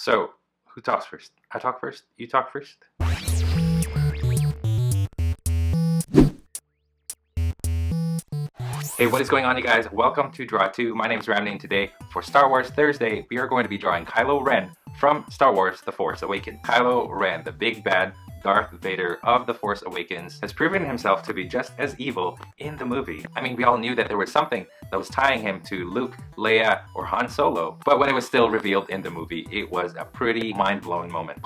So, who talks first? I talk first? You talk first? Hey, what is going on, you guys? Welcome to Draw 2. My name is Ramney, and today, for Star Wars Thursday, we are going to be drawing Kylo Ren from Star Wars The Force Awakens. Kylo Ren, the big bad Darth Vader of The Force Awakens, has proven himself to be just as evil in the movie. I mean, we all knew that there was something that was tying him to Luke, Leia, or Han Solo, but when it was still revealed in the movie, it was a pretty mind-blowing moment.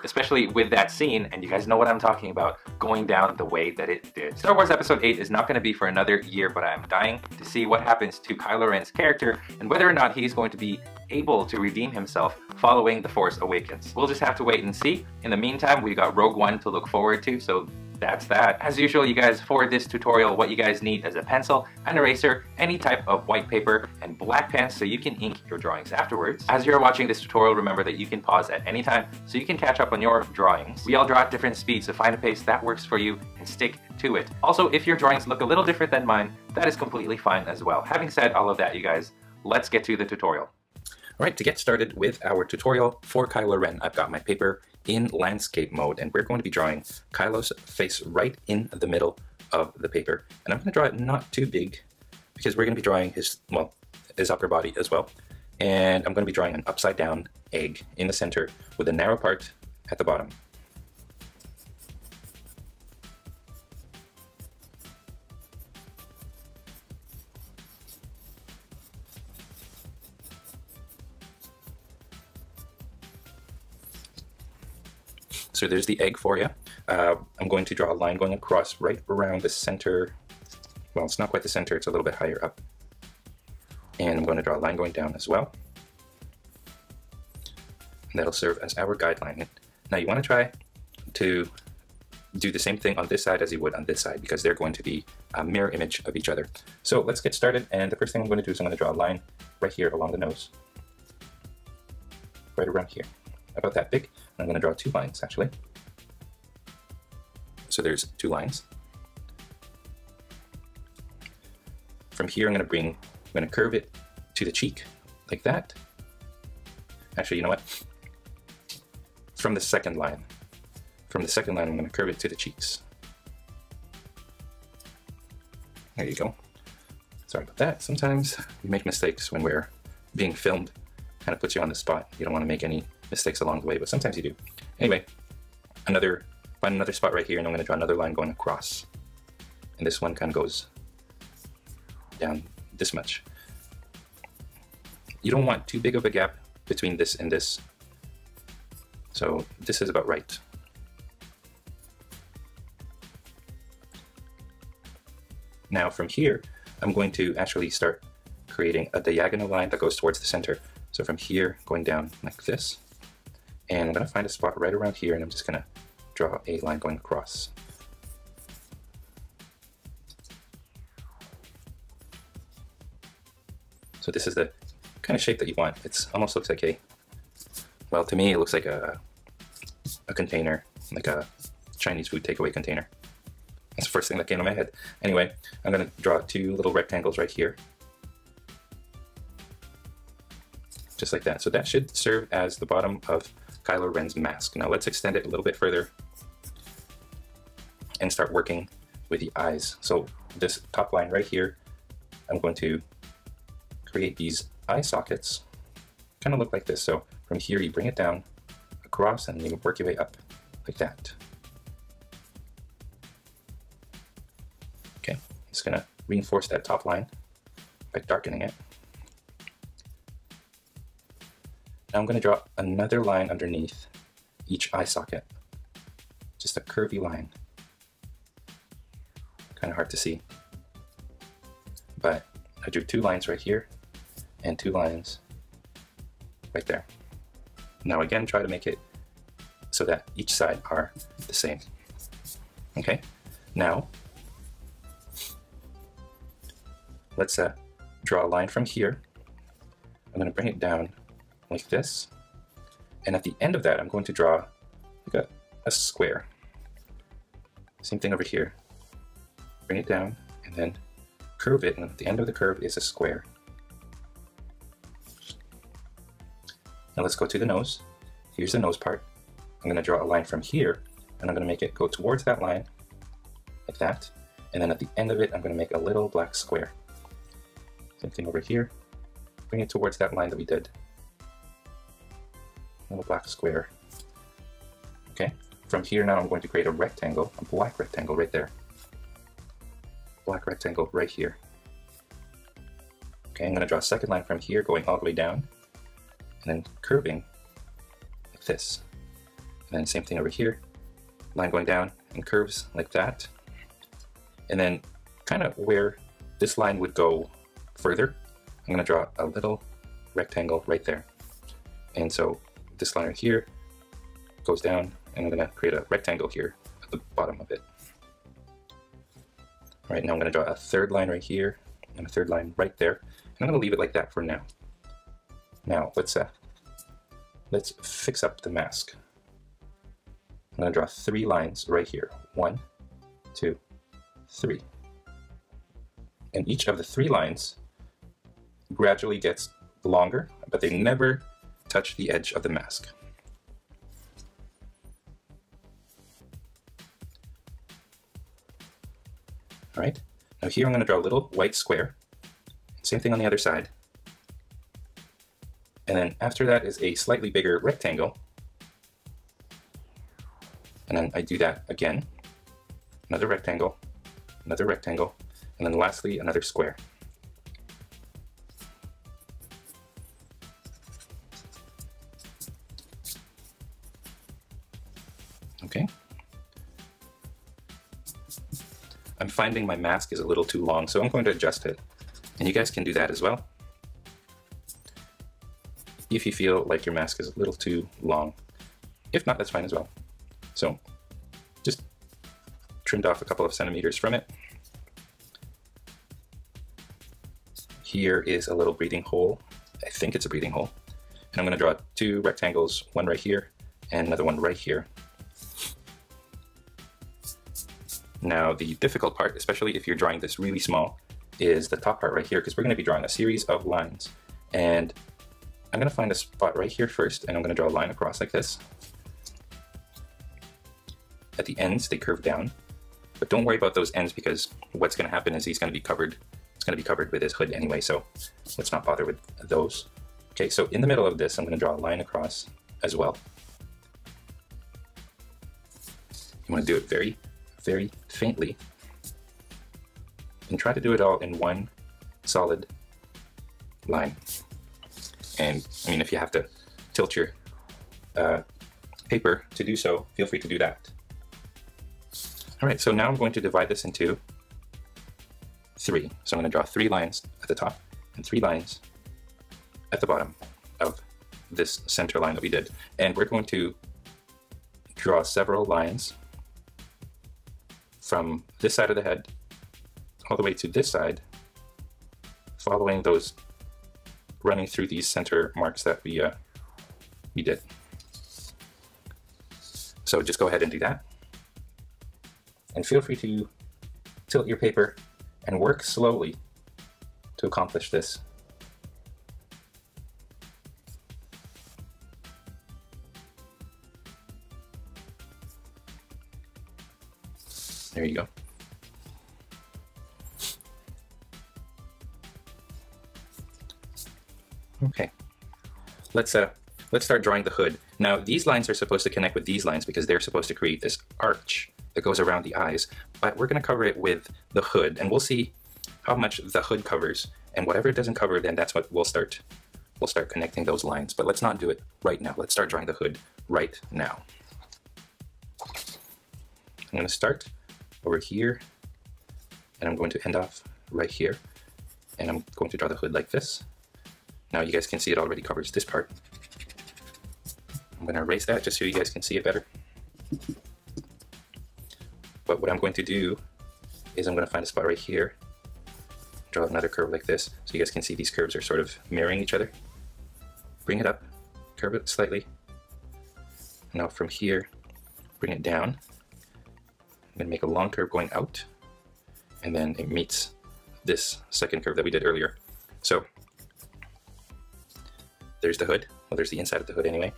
Especially with that scene, and you guys know what I'm talking about, going down the way that it did. Star Wars Episode 8 is not going to be for another year, but I'm dying to see what happens to Kylo Ren's character and whether or not he's going to be able to redeem himself following The Force Awakens. We'll just have to wait and see. In the meantime, we got Rogue One to look forward to, so that's that. As usual, you guys, for this tutorial, what you guys need is a pencil, an eraser, any type of white paper, and black pens so you can ink your drawings afterwards. As you're watching this tutorial, remember that you can pause at any time so you can catch up on your drawings. We all draw at different speeds, so find a pace that works for you and stick to it. Also, if your drawings look a little different than mine, that is completely fine as well. Having said all of that, you guys, let's get to the tutorial. Alright, to get started with our tutorial for Kylo Ren, I've got my paper in landscape mode, and we're going to be drawing Kylo's face right in the middle of the paper. And I'm going to draw it not too big, because we're going to be drawing his upper body as well. And I'm going to be drawing an upside down egg in the center with a narrow part at the bottom. So there's the egg for you. I'm going to draw a line going across right around the center. Well, it's not quite the center, it's a little bit higher up. And I'm going to draw a line going down as well. And that'll serve as our guideline. Now you want to try to do the same thing on this side as you would on this side, because they're going to be a mirror image of each other. So let's get started, and the first thing I'm going to do is I'm going to draw a line right here along the nose. Right around here. About that big. I'm going to draw two lines, actually. So there's two lines. From here, I'm going to curve it to the cheek, like that. Actually, you know what? From the second line. I'm going to curve it to the cheeks. There you go. Sorry about that. Sometimes we make mistakes when we're being filmed. Kind of puts you on the spot. You don't want to make any mistakes along the way, but sometimes you do. Anyway, find another spot right here, and I'm going to draw another line going across. And this one kind of goes down this much. You don't want too big of a gap between this and this. So this is about right. Now from here, I'm going to actually start creating a diagonal line that goes towards the center. So from here, going down like this. And I'm going to find a spot right around here, and I'm just going to draw a line going across. So this is the kind of shape that you want. It almost looks like well, to me it looks like a container, like a Chinese food takeaway container. That's the first thing that came to my head. Anyway, I'm going to draw two little rectangles right here. Just like that. So that should serve as the bottom of Kylo Ren's mask. Now let's extend it a little bit further and start working with the eyes. So this top line right here, I'm going to create these eye sockets, kind of look like this. So from here you bring it down across and you work your way up like that. Okay, just gonna reinforce that top line by darkening it. Now I'm going to draw another line underneath each eye socket. Just a curvy line. Kind of hard to see. But I drew two lines right here and two lines right there. Now again, try to make it so that each side are the same. Okay, now let's draw a line from here. I'm going to bring it down like this, and at the end of that I'm going to draw like a square. Same thing over here. Bring it down and then curve it, and at the end of the curve is a square. Now let's go to the nose. Here's the nose part. I'm going to draw a line from here, and I'm going to make it go towards that line, like that. And then at the end of it, I'm going to make a little black square. Same thing over here. Bring it towards that line that we did. A little black square. Okay. From here now, I'm going to create a rectangle, a black rectangle right there. Black rectangle right here. Okay, I'm going to draw a second line from here, going all the way down, and then curving like this. And then same thing over here, line going down and curves like that. And then kind of where this line would go further, I'm going to draw a little rectangle right there. And so this line right here goes down, and I'm going to create a rectangle here at the bottom of it. All right, now I'm going to draw a third line right here and a third line right there. And I'm going to leave it like that for now. Now let's fix up the mask. I'm going to draw 3 lines right here. 1, 2, 3. And each of the 3 lines gradually gets longer, but they never touch the edge of the mask. All right, now here I'm going to draw a little white square. Same thing on the other side. And then after that is a slightly bigger rectangle. And then I do that again. Another rectangle, and then lastly another square. Okay. I'm finding my mask is a little too long, so I'm going to adjust it. And you guys can do that as well, if you feel like your mask is a little too long. If not, that's fine as well. So just trimmed off a couple of centimeters from it. Here is a little breathing hole. I think it's a breathing hole. And I'm going to draw 2 rectangles, one right here and another one right here. Now the difficult part, especially if you're drawing this really small, is the top part right here, because we're going to be drawing a series of lines. And I'm going to find a spot right here first, and I'm going to draw a line across like this. At the ends, they curve down. But don't worry about those ends, because what's going to happen is he's going to be covered. It's going to be covered with his hood anyway, so let's not bother with those. Okay, so in the middle of this, I'm going to draw a line across as well. You want to do it very, very faintly. And try to do it all in one solid line. And I mean, if you have to tilt your paper to do so, feel free to do that. All right, so now I'm going to divide this into 3. So I'm going to draw 3 lines at the top and 3 lines at the bottom of this center line that we did. And we're going to draw several lines from this side of the head all the way to this side, following those, running through these center marks that we did. So just go ahead and do that. And feel free to tilt your paper and work slowly to accomplish this. There you go. Okay, let's start drawing the hood. Now these lines are supposed to connect with these lines because they're supposed to create this arch that goes around the eyes, but we're going to cover it with the hood, and we'll see how much the hood covers, and whatever it doesn't cover, then that's what we'll start connecting those lines. But let's not do it right now. Let's start drawing the hood right now. I'm going to start over here, and I'm going to end off right here, and I'm going to draw the hood like this. Now you guys can see it already covers this part. I'm going to erase that just so you guys can see it better. But what I'm going to do is I'm going to find a spot right here, draw another curve like this, so you guys can see these curves are sort of mirroring each other. Bring it up, curve it slightly. Now from here, bring it down. I'm going to make a long curve going out, and then it meets this second curve that we did earlier. So there's the hood. well, there's the inside of the hood anyway.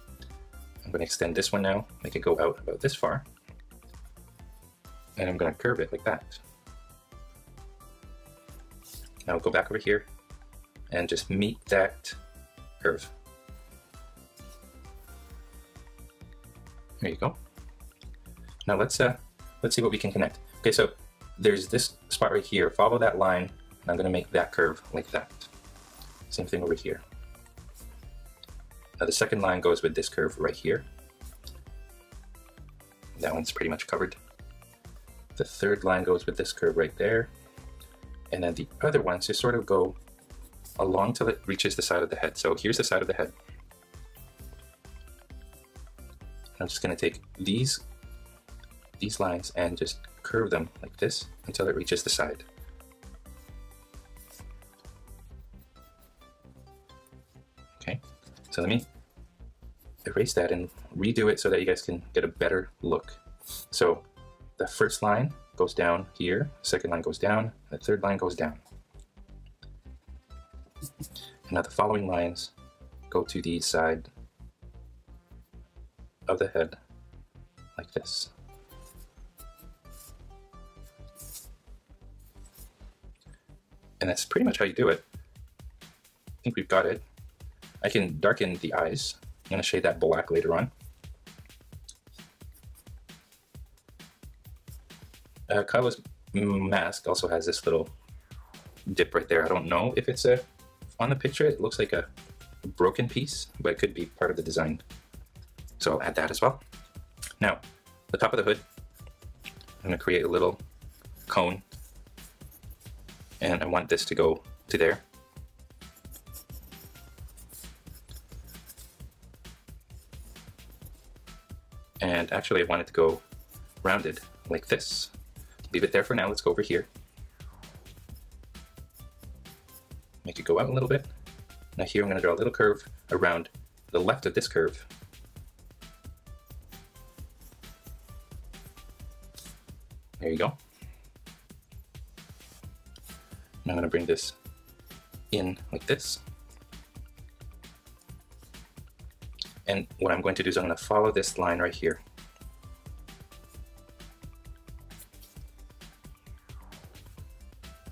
I'm going to extend this one now, make it go out about this far, and I'm going to curve it like that. Now I'll go back over here and just meet that curve. There you go. Now let's see what we can connect. Okay, so there's this spot right here. Follow that line, and I'm going to make that curve like that. Same thing over here. Now the second line goes with this curve right here. That one's pretty much covered. The third line goes with this curve right there. And then the other ones just sort of go along till it reaches the side of the head. So here's the side of the head. I'm just going to take these lines and just curve them like this until it reaches the side. Okay, so let me erase that and redo it so that you guys can get a better look. So the first line goes down here, second line goes down, the third line goes down. And now the following lines go to the side of the head like this. And that's pretty much how you do it. I think we've got it. I can darken the eyes. I'm going to shade that black later on. Kylo's mask also has this little dip right there. I don't know if it's on the picture. It looks like a broken piece, but it could be part of the design. So I'll add that as well. Now, the top of the hood, I'm going to create a little cone, and I want this to go to there. And actually I want it to go rounded like this. Leave it there for now. Let's go over here. Make it go out a little bit. Now here I'm going to draw a little curve around the left of this curve. There you go. Now I'm going to bring this in like this. And what I'm going to do is I'm going to follow this line right here.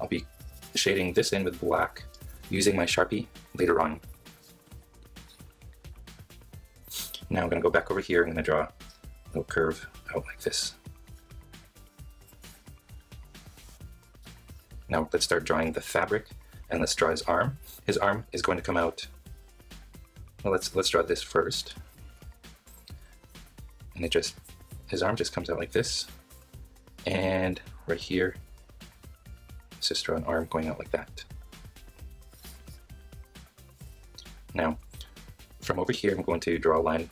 I'll be shading this in with black using my Sharpie later on. Now I'm going to go back over here. I'm going to draw a little curve out like this. Now let's start drawing the fabric, and let's draw his arm. His arm is going to come out. Well, let's draw this first. And his arm just comes out like this. And right here, let's just draw an arm going out like that. Now, from over here, I'm going to draw a line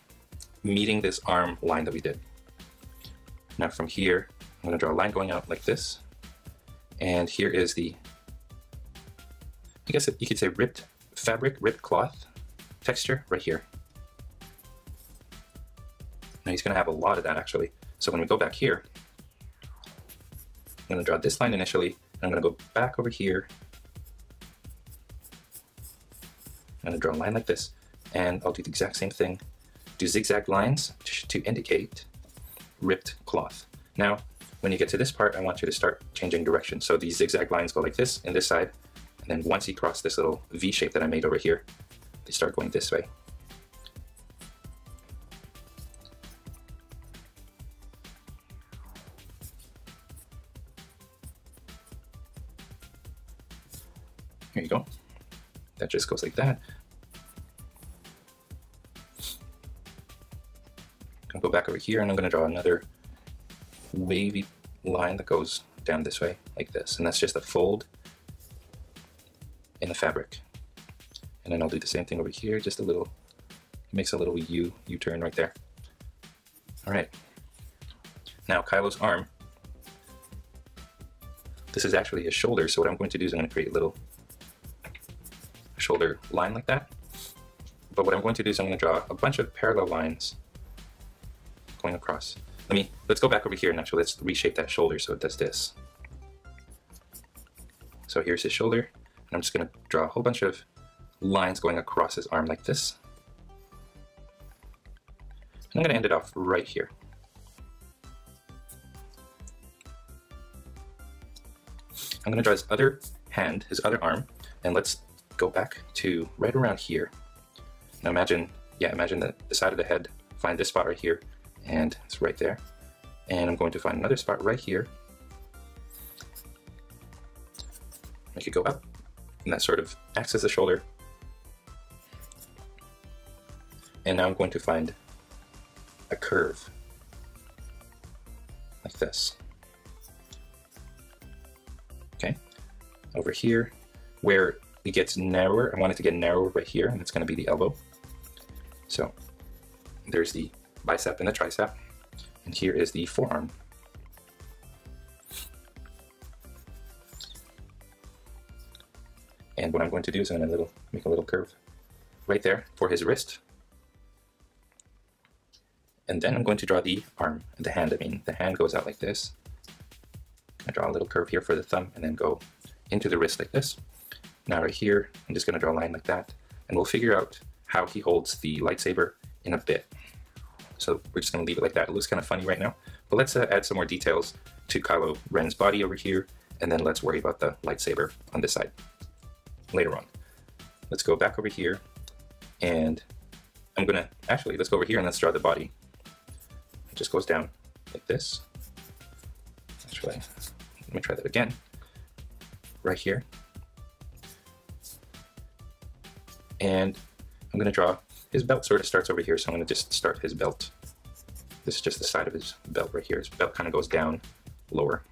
meeting this arm line that we did. Now from here, I'm going to draw a line going out like this. And here is the, I guess you could say ripped fabric, ripped cloth texture right here. Now he's going to have a lot of that actually. So when we go back here, I'm going to draw this line initially. I'm going to go back over here. I'm going to draw a line like this, and I'll do the exact same thing. Do zigzag lines to indicate ripped cloth. Now, when you get to this part, I want you to start changing direction. So these zigzag lines go like this in this side, and then once you cross this little V shape that I made over here, they start going this way. Here you go. That just goes like that. I'm gonna go back over here, and I'm gonna draw another wavy line that goes down this way like this, and that's just a fold in the fabric. And then I'll do the same thing over here, just a little, it makes a little U-turn right there. All right, now Kylo's arm. This is actually his shoulder, so what I'm going to do is I'm going to create a little shoulder line like that. But what I'm going to do is I'm going to draw a bunch of parallel lines going across. Let's go back over here and actually let's reshape that shoulder so it does this. So here's his shoulder, and I'm just going to draw a whole bunch of lines going across his arm like this. I'm going to end it off right here. I'm going to draw his other hand, his other arm, and let's go back to right around here. Now imagine that the side of the head, find this spot right here, and it's right there. And I'm going to find another spot right here. Make it go up, and that sort of acts as the shoulder. And now I'm going to find a curve, like this. Okay, over here, where it gets narrower, I want it to get narrower right here, and that's going to be the elbow. So there's the bicep and the tricep, and here is the forearm. And what I'm going to do is I'm going to make a little curve right there for his wrist. And then I'm going to draw the arm, the hand, I mean. The hand goes out like this. I draw a little curve here for the thumb and then go into the wrist like this. Now right here, I'm just going to draw a line like that, and we'll figure out how he holds the lightsaber in a bit. So we're just going to leave it like that. It looks kind of funny right now, but let's add some more details to Kylo Ren's body over here, and then let's worry about the lightsaber on this side later on. Let's go back over here, and let's go over here and let's draw the body. It just goes down like this. Actually, let me try that again. Right here. And I'm going to draw his belt sort of starts over here, so I'm going to just start his belt. This is just the side of his belt right here. His belt kind of goes down lower.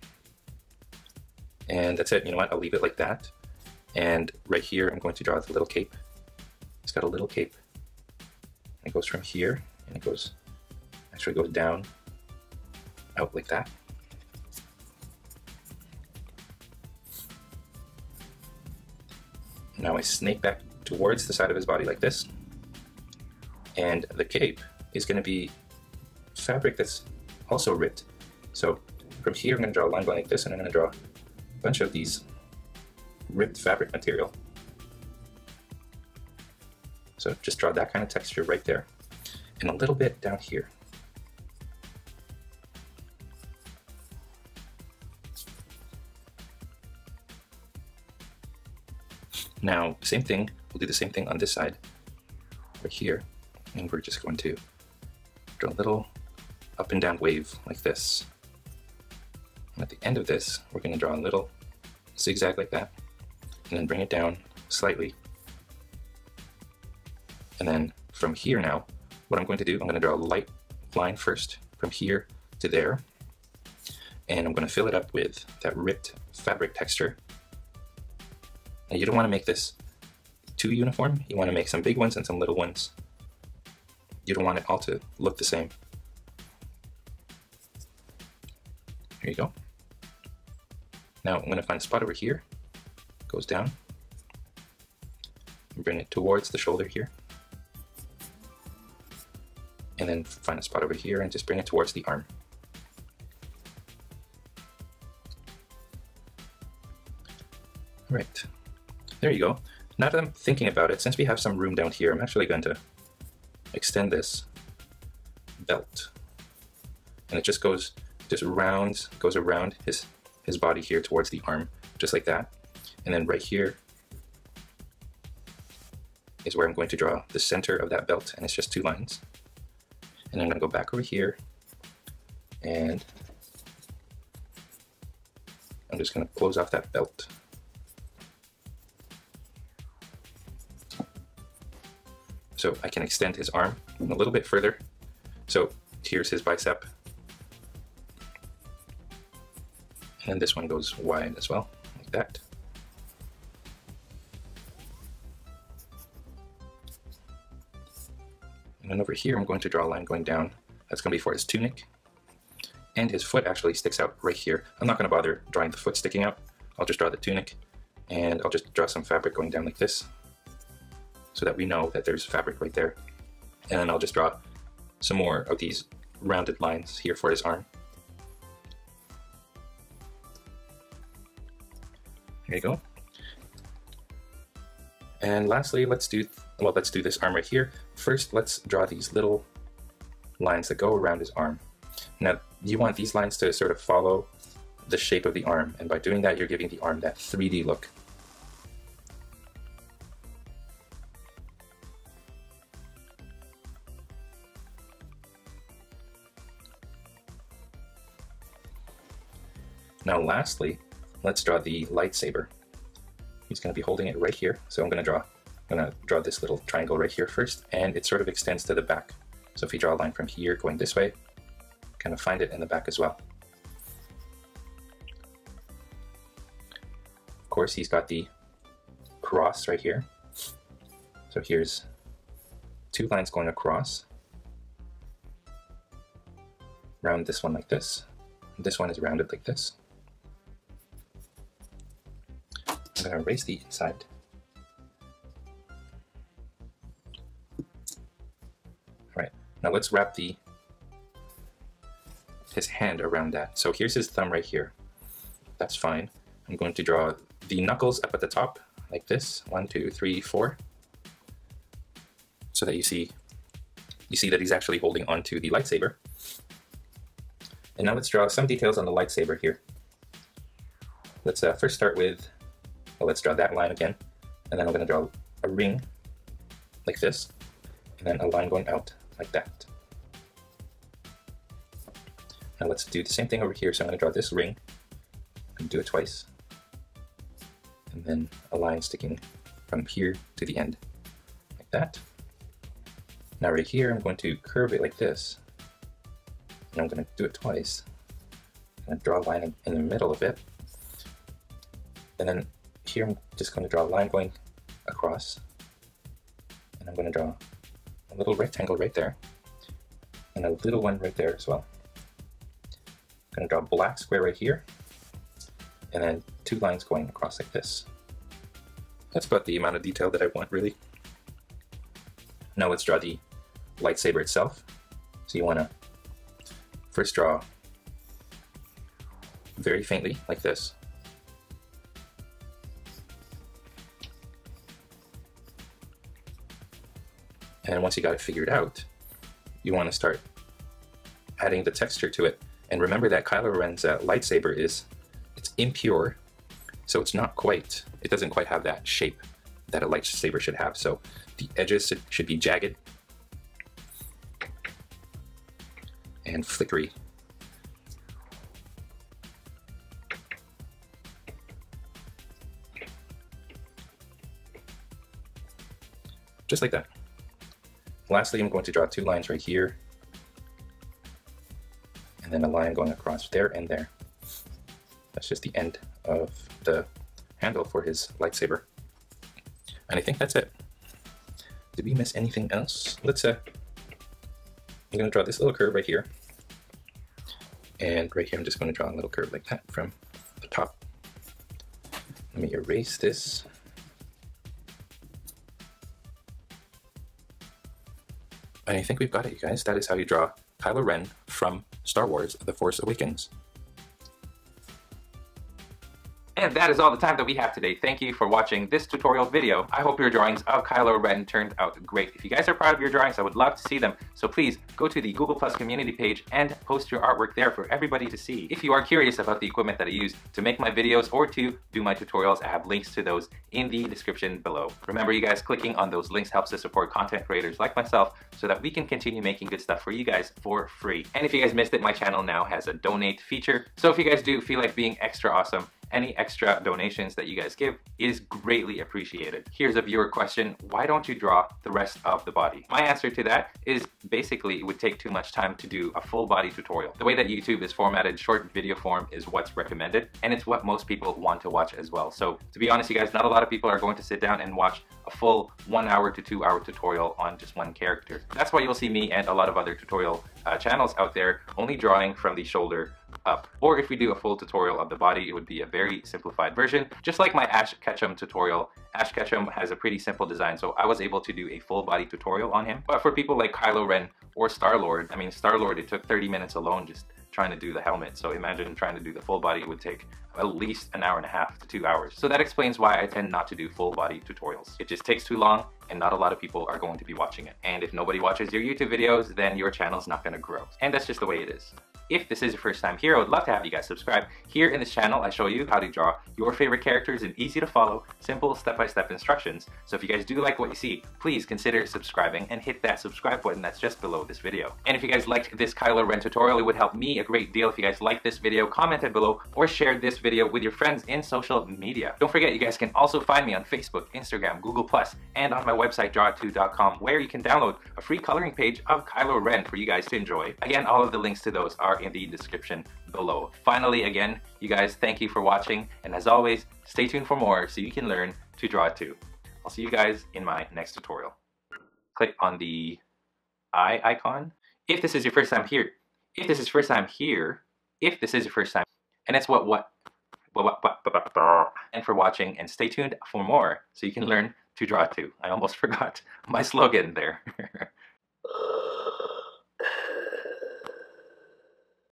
And that's it. You know what? I'll leave it like that. And right here, I'm going to draw the little cape. It's got a little cape. It goes from here, and it actually goes down, out like that. Now I snake back towards the side of his body like this. And the cape is going to be fabric that's also ripped. So from here, I'm going to draw a line going like this, and I'm going to draw a bunch of these ripped fabric material. So just draw that kind of texture right there, and a little bit down here. Now, same thing, we'll do the same thing on this side, right here, and we're just going to draw a little up and down wave like this. And at the end of this, we're going to draw a little zigzag like that, and then bring it down slightly. And then from here now, what I'm going to do, I'm going to draw a light line first from here to there, and I'm going to fill it up with that ripped fabric texture. Now you don't want to make this too uniform. You want to make some big ones and some little ones. You don't want it all to look the same. Here you go. Now I'm going to find a spot over here. Goes down. And bring it towards the shoulder here. And then find a spot over here and just bring it towards the arm. Right. There you go. Now that I'm thinking about it, since we have some room down here, I'm actually going to extend this belt. And it just goes around his body here towards the arm, just like that. And then right here is where I'm going to draw the center of that belt, and it's just 2 lines. And I'm going to go back over here, and I'm just going to close off that belt. So I can extend his arm a little bit further. So here's his bicep. And this one goes wide as well, like that. And then over here, I'm going to draw a line going down. That's going to be for his tunic. And his foot actually sticks out right here. I'm not going to bother drawing the foot sticking out. I'll just draw the tunic, and I'll just draw some fabric going down like this, so that we know that there's fabric right there. And then I'll just draw some more of these rounded lines here for his arm. There you go. And lastly, let's do this arm right here. First, let's draw these little lines that go around his arm. Now, you want these lines to sort of follow the shape of the arm, and by doing that, you're giving the arm that 3D look. Now lastly, let's draw the lightsaber. He's going to be holding it right here, so I'm going to draw this little triangle right here first, and it sort of extends to the back. So if you draw a line from here going this way, kind of find it in the back as well. Of course, he's got the cross right here. So here's 2 lines going across. Round this one like this. This one is rounded like this. I'm going to erase the inside. Alright, now let's wrap his hand around that. So here's his thumb right here. That's fine. I'm going to draw the knuckles up at the top like this. 1, 2, 3, 4. So that you see that he's actually holding onto the lightsaber. And now let's draw some details on the lightsaber here. Let's first start with, well, let's draw that line again. And then I'm going to draw a ring like this. And then a line going out like that. Now let's do the same thing over here. So I'm going to draw this ring. And do it twice. And then a line sticking from here to the end, like that. Now right here, I'm going to curve it like this. And I'm going to do it twice. And draw a line in the middle of it. And then here, I'm just going to draw a line going across. And I'm going to draw a little rectangle right there. And a little one right there as well. I'm going to draw a black square right here. And then 2 lines going across like this. That's about the amount of detail that I want, really. Now let's draw the lightsaber itself. So you want to first draw very faintly, like this. And once you got it figured out, you want to start adding the texture to it. And remember that Kylo Ren's lightsaber it's impure, so it doesn't quite have that shape that a lightsaber should have. So the edges should be jagged and flickery. Just like that. Lastly, I'm going to draw 2 lines right here, and then a line going across there and there. That's just the end of the handle for his lightsaber. And I think that's it. Did we miss anything else? I'm going to draw this little curve right here. And right here, I'm just going to draw a little curve like that from the top. Let me erase this. And I think we've got it, you guys. That is how you draw Kylo Ren from Star Wars: The Force Awakens. And that is all the time that we have today. Thank you for watching this tutorial video. I hope your drawings of Kylo Ren turned out great. If you guys are proud of your drawings, I would love to see them. So please go to the Google Plus community page and post your artwork there for everybody to see. If you are curious about the equipment that I use to make my videos or to do my tutorials, I have links to those in the description below. Remember, you guys, clicking on those links helps to support content creators like myself so that we can continue making good stuff for you guys for free. And if you guys missed it, my channel now has a donate feature. So if you guys do feel like being extra awesome, any extra donations that you guys give is greatly appreciated. Here's a viewer question: why don't you draw the rest of the body? My answer to that is basically it would take too much time to do a full body tutorial. The way that YouTube is formatted, short video form is what's recommended, and it's what most people want to watch as well. So to be honest, you guys, not a lot of people are going to sit down and watch a full 1 hour to 2 hour tutorial on just one character. That's why you'll see me and a lot of other tutorial channels out there only drawing from the shoulder up. Or if we do a full tutorial of the body, it would be a very simplified version. Just like my Ash Ketchum tutorial. Ash Ketchum has a pretty simple design, so I was able to do a full body tutorial on him. But for people like Kylo Ren or Star-Lord, I mean, Star-Lord, it took 30 minutes alone just trying to do the helmet. So imagine trying to do the full body, it would take at least 1.5 to 2 hours. So that explains why I tend not to do full body tutorials. It just takes too long and not a lot of people are going to be watching it. And if nobody watches your YouTube videos, then your channel's not going to grow. And that's just the way it is. If this is your first time here, I would love to have you guys subscribe. Here in this channel, I show you how to draw your favorite characters in easy to follow, simple step-by-step instructions. So if you guys do like what you see, please consider subscribing and hit that subscribe button that's just below this video. And if you guys liked this Kylo Ren tutorial, it would help me a great deal if you guys liked this video, commented below, or shared this video with your friends in social media. Don't forget, you guys can also find me on Facebook, Instagram, Google+, and on my website, draw2.com, where you can download a free coloring page of Kylo Ren for you guys to enjoy. Again, all of the links to those are in the description below. Finally, again, you guys, thank you for watching, and as always, stay tuned for more so you can learn to draw too. I'll see you guys in my next tutorial. Click on the eye icon. If this is your first time here, if this is your first time here, if this is your first time, and it's and for watching, and stay tuned for more so you can learn to draw too. I almost forgot my slogan there.